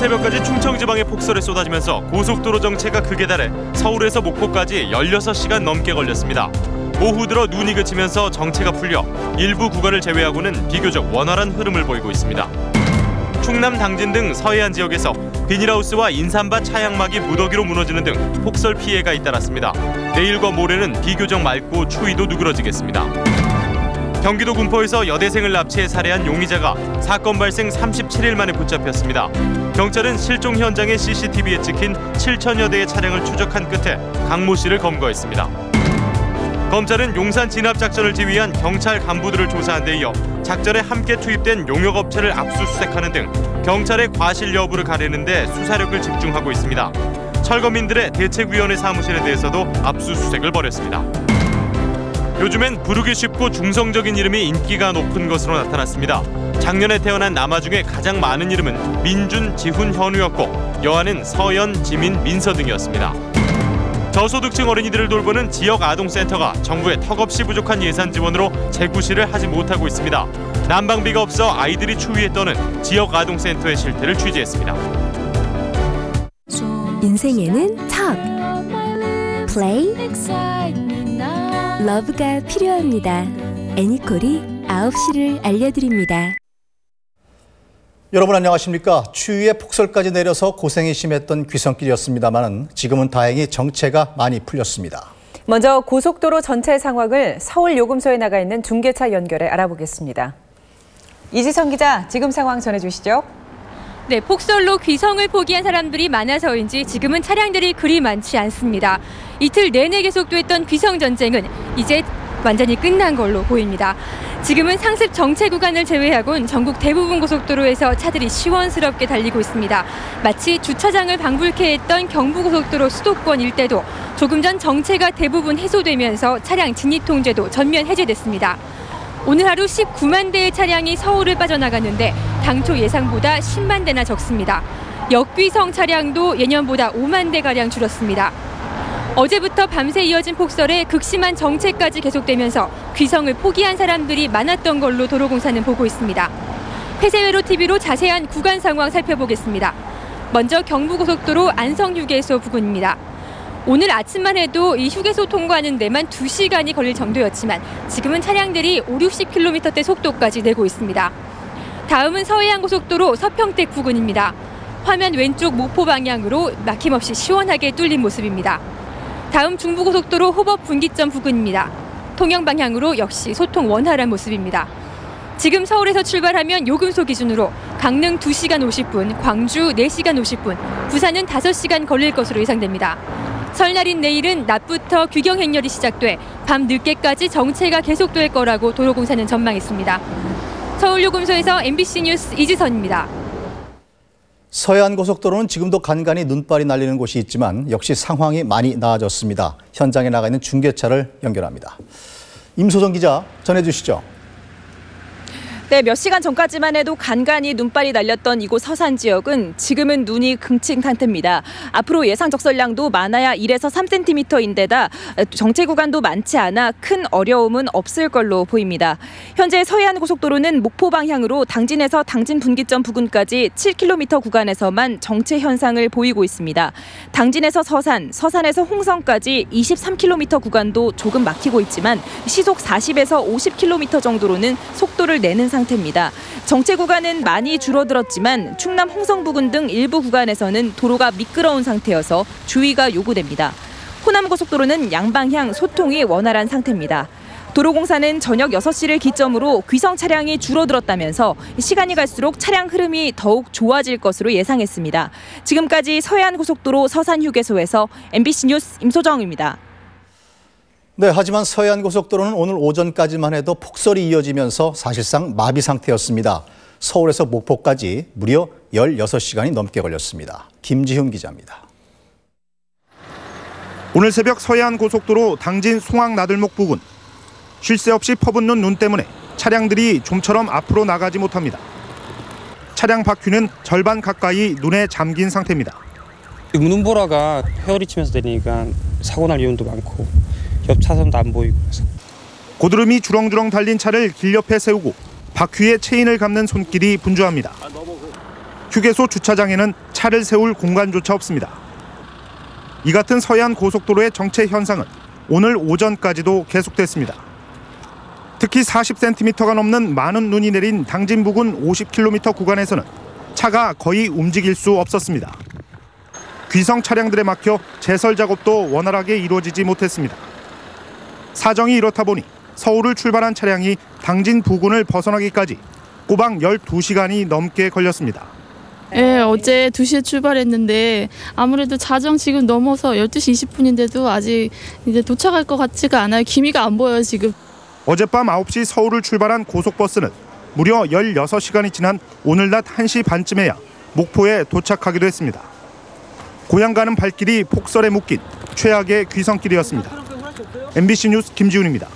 새벽까지 충청지방에 폭설이 쏟아지면서 고속도로 정체가 극에 달해 서울에서 목포까지 16시간 넘게 걸렸습니다. 오후 들어 눈이 그치면서 정체가 풀려 일부 구간을 제외하고는 비교적 원활한 흐름을 보이고 있습니다. 충남 당진 등 서해안 지역에서 비닐하우스와 인삼밭 차양막이 무더기로 무너지는 등 폭설 피해가 잇따랐습니다. 내일과 모레는 비교적 맑고 추위도 누그러지겠습니다. 경기도 군포에서 여대생을 납치해 살해한 용의자가 사건 발생 37일 만에 붙잡혔습니다. 경찰은 실종 현장의 CCTV에 찍힌 7천여 대의 차량을 추적한 끝에 강모 씨를 검거했습니다. 검찰은 용산 진압작전을 지휘한 경찰 간부들을 조사한 데 이어 작전에 함께 투입된 용역업체를 압수수색하는 등 경찰의 과실 여부를 가리는 데 수사력을 집중하고 있습니다. 철거민들의 대책위원회 사무실에 대해서도 압수수색을 벌였습니다. 요즘엔 부르기 쉽고 중성적인 이름이 인기가 높은 것으로 나타났습니다. 작년에 태어난 남아 중에 가장 많은 이름은 민준, 지훈, 현우였고 여아는 서연, 지민, 민서 등이었습니다. 저소득층 어린이들을 돌보는 지역 아동센터가 정부의 턱없이 부족한 예산 지원으로 재구실을 하지 못하고 있습니다. 난방비가 없어 아이들이 추위에 떠는 지역 아동센터의 실태를 취재했습니다. 인생에는 척, 플레이, 러브가 필요합니다. 애니콜이 9시를 알려드립니다. 여러분 안녕하십니까? 추위에 폭설까지 내려서 고생이 심했던 귀성길이었습니다만 지금은 다행히 정체가 많이 풀렸습니다. 먼저 고속도로 전체 상황을 서울 요금소에 나가 있는 중계차 연결해 알아보겠습니다. 이지성 기자, 지금 상황 전해주시죠. 네, 폭설로 귀성을 포기한 사람들이 많아서인지 지금은 차량들이 그리 많지 않습니다. 이틀 내내 계속됐던 귀성 전쟁은 이제 완전히 끝난 걸로 보입니다. 지금은 상습 정체 구간을 제외하고는 전국 대부분 고속도로에서 차들이 시원스럽게 달리고 있습니다. 마치 주차장을 방불케 했던 경부고속도로 수도권 일대도 조금 전 정체가 대부분 해소되면서 차량 진입 통제도 전면 해제됐습니다. 오늘 하루 19만 대의 차량이 서울을 빠져나갔는데 당초 예상보다 10만 대나 적습니다. 역귀성 차량도 예년보다 5만 대가량 줄었습니다. 어제부터 밤새 이어진 폭설에 극심한 정체까지 계속되면서 귀성을 포기한 사람들이 많았던 걸로 도로공사는 보고 있습니다. 폐쇄회로 TV로 자세한 구간 상황 살펴보겠습니다. 먼저 경부고속도로 안성휴게소 부근입니다. 오늘 아침만 해도 이 휴게소 통과하는 데만 2시간이 걸릴 정도였지만 지금은 차량들이 50-60km대 속도까지 내고 있습니다. 다음은 서해안고속도로 서평택 부근입니다. 화면 왼쪽 목포 방향으로 막힘없이 시원하게 뚫린 모습입니다. 다음 중부고속도로 호법 분기점 부근입니다. 통영 방향으로 역시 소통 원활한 모습입니다. 지금 서울에서 출발하면 요금소 기준으로 강릉 2시간 50분, 광주 4시간 50분, 부산은 5시간 걸릴 것으로 예상됩니다. 설날인 내일은 낮부터 규경 행렬이 시작돼 밤 늦게까지 정체가 계속될 거라고 도로공사는 전망했습니다. 서울요금소에서 MBC 뉴스 이지선입니다. 서해안고속도로는 지금도 간간히 눈발이 날리는 곳이 있지만 역시 상황이 많이 나아졌습니다. 현장에 나가 있는 중계차를 연결합니다. 임소정 기자 전해주시죠. 네, 몇 시간 전까지만 해도 간간히 눈발이 날렸던 이곳 서산 지역은 지금은 눈이 그친 상태입니다. 앞으로 예상 적설량도 많아야 1에서 3cm인데다 정체 구간도 많지 않아 큰 어려움은 없을 걸로 보입니다. 현재 서해안고속도로는 목포 방향으로 당진에서 당진 분기점 부근까지 7km 구간에서만 정체 현상을 보이고 있습니다. 당진에서 서산, 서산에서 홍성까지 23km 구간도 조금 막히고 있지만 시속 40에서 50km 정도로는 속도를 내는 상태입니다. 정체 구간은 많이 줄어들었지만 충남 홍성 부근 등 일부 구간에서는 도로가 미끄러운 상태여서 주의가 요구됩니다. 호남고속도로는 양방향 소통이 원활한 상태입니다. 도로공사는 저녁 6시를 기점으로 귀성 차량이 줄어들었다면서 시간이 갈수록 차량 흐름이 더욱 좋아질 것으로 예상했습니다. 지금까지 서해안고속도로 서산휴게소에서 MBC 뉴스 임소정입니다. 네, 하지만 서해안고속도로는 오늘 오전까지만 해도 폭설이 이어지면서 사실상 마비 상태였습니다. 서울에서 목포까지 무려 16시간이 넘게 걸렸습니다. 김지훈 기자입니다. 오늘 새벽 서해안고속도로 당진 송악나들목 부근. 쉴 새 없이 퍼붓는 눈 때문에 차량들이 좀처럼 앞으로 나가지 못합니다. 차량 바퀴는 절반 가까이 눈에 잠긴 상태입니다. 눈보라가 회오리 치면서 내리니까 사고 날 위험도 많고 옆 차선도 안 보이고 그래서. 고드름이 주렁주렁 달린 차를 길 옆에 세우고 바퀴에 체인을 감는 손길이 분주합니다. 휴게소 주차장에는 차 차를 세울 공간조차 없습니다. 이 같은 서해안 고속도로의 정체 현상은 오늘 오전까지도 계속됐습니다. 특히 40cm가 넘는 많은 눈이 내린 당진 부근 50km 구간에서는 차가 거의 움직일 수 없었습니다. 귀성 차량들에 막혀 제설 작업도 원활하게 이루어지지 못했습니다. 사정이 이렇다 보니 서울을 출발한 차량이 당진 부근을 벗어나기까지 꼬박 12시간이 넘게 걸렸습니다. 네, 어제 2시에 출발했는데 아무래도 자정 지금 넘어서 12시 20분인데도 아직 이제 도착할 것 같지가 않아요. 기미가 안 보여요, 지금. 어젯밤 9시 서울을 출발한 고속버스는 무려 16시간이 지난 오늘 낮 1시 반쯤에야 목포에 도착하기도 했습니다. 고향 가는 발길이 폭설에 묶인 최악의 귀성길이었습니다. MBC 뉴스 김지훈입니다.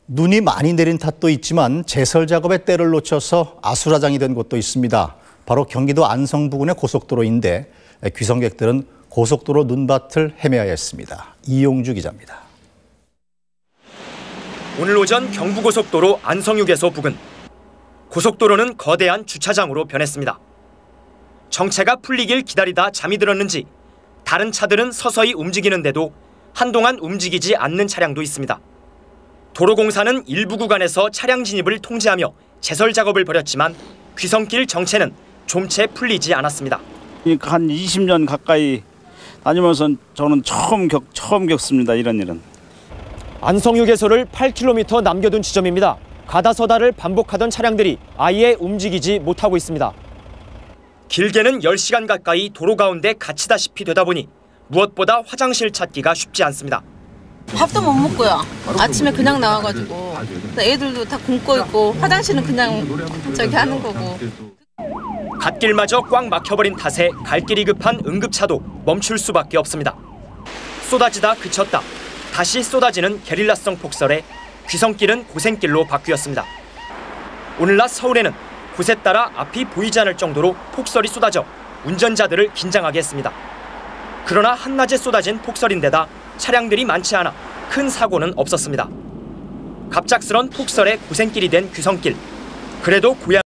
눈이 많이 내린 탓도 있지만 제설 작업에 때를 놓쳐서 아수라장이 된 곳도 있습니다. 바로 경기도 안성 부근의 고속도로인데 귀성객들은 고속도로 눈밭을 헤매야 했습니다. 이용주 기자입니다. 오늘 오전 경부고속도로 안성휴게소 부근. 고속도로는 거대한 주차장으로 변했습니다. 정체가 풀리길 기다리다 잠이 들었는지 다른 차들은 서서히 움직이는데도 한동안 움직이지 않는 차량도 있습니다. 도로공사는 일부 구간에서 차량 진입을 통제하며 제설 작업을 벌였지만 귀성길 정체는 좀채 풀리지 않았습니다. 한 20년 가까이 다니면서 저는 처음 겪습니다. 이런 일은. 안성휴게소를 8km 남겨둔 지점입니다. 가다서다를 반복하던 차량들이 아예 움직이지 못하고 있습니다. 길게는 10시간 가까이 도로 가운데 갇히다시피 되다 보니 무엇보다 화장실 찾기가 쉽지 않습니다. 밥도 못 먹고요. 아침에 그냥 나와가지고 애들도 다 굶고 있고 화장실은 그냥 저기 하는 거고. 갓길마저 꽉 막혀버린 탓에 갈 길이 급한 응급차도 멈출 수밖에 없습니다. 쏟아지다 그쳤다. 다시 쏟아지는 게릴라성 폭설에 귀성길은 고생길로 바뀌었습니다. 오늘날 서울에는 곳에 따라 앞이 보이지 않을 정도로 폭설이 쏟아져 운전자들을 긴장하게 했습니다. 그러나 한낮에 쏟아진 폭설인데다 차량들이 많지 않아 큰 사고는 없었습니다. 갑작스런 폭설에 고생길이 된 귀성길. 그래도 고향